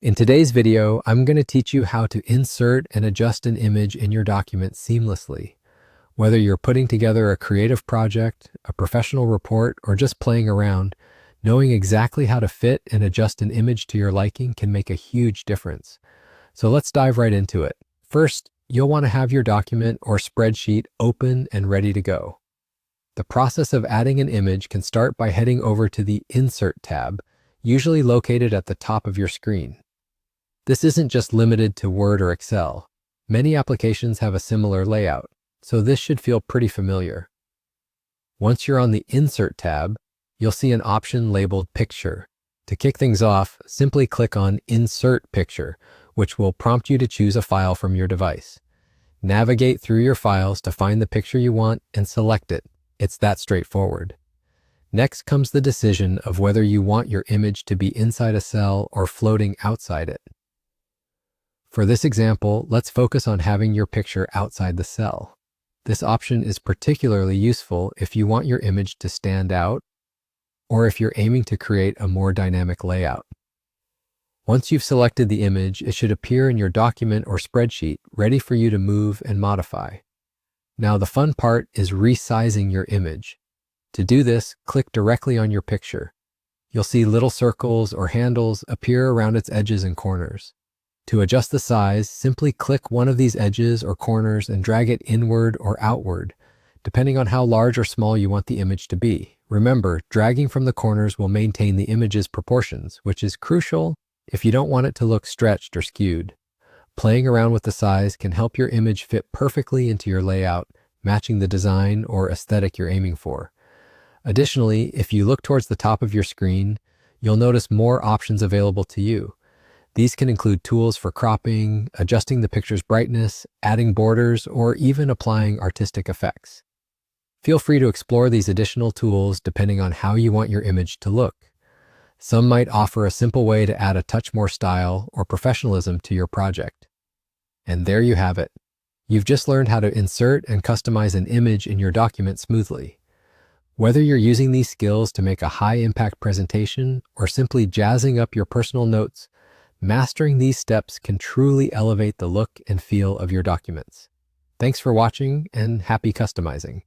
In today's video, I'm going to teach you how to insert and adjust an image in your document seamlessly. Whether you're putting together a creative project, a professional report, or just playing around, knowing exactly how to fit and adjust an image to your liking can make a huge difference. So let's dive right into it. First, you'll want to have your document or spreadsheet open and ready to go. The process of adding an image can start by heading over to the Insert tab, usually located at the top of your screen. This isn't just limited to Word or Excel. Many applications have a similar layout, so this should feel pretty familiar. Once you're on the Insert tab, you'll see an option labeled Picture. To kick things off, simply click on Insert Picture, which will prompt you to choose a file from your device. Navigate through your files to find the picture you want and select it. It's that straightforward. Next comes the decision of whether you want your image to be inside a cell or floating outside it. For this example, let's focus on having your picture outside the cell. This option is particularly useful if you want your image to stand out or if you're aiming to create a more dynamic layout. Once you've selected the image, it should appear in your document or spreadsheet, ready for you to move and modify. Now the fun part is resizing your image. To do this, click directly on your picture. You'll see little circles or handles appear around its edges and corners. To adjust the size, simply click one of these edges or corners and drag it inward or outward, depending on how large or small you want the image to be. Remember, dragging from the corners will maintain the image's proportions, which is crucial if you don't want it to look stretched or skewed. Playing around with the size can help your image fit perfectly into your layout, matching the design or aesthetic you're aiming for. Additionally, if you look towards the top of your screen, you'll notice more options available to you. These can include tools for cropping, adjusting the picture's brightness, adding borders, or even applying artistic effects. Feel free to explore these additional tools depending on how you want your image to look. Some might offer a simple way to add a touch more style or professionalism to your project. And there you have it. You've just learned how to insert and customize an image in your document smoothly. Whether you're using these skills to make a high-impact presentation or simply jazzing up your personal notes, mastering these steps can truly elevate the look and feel of your documents. Thanks for watching and happy customizing.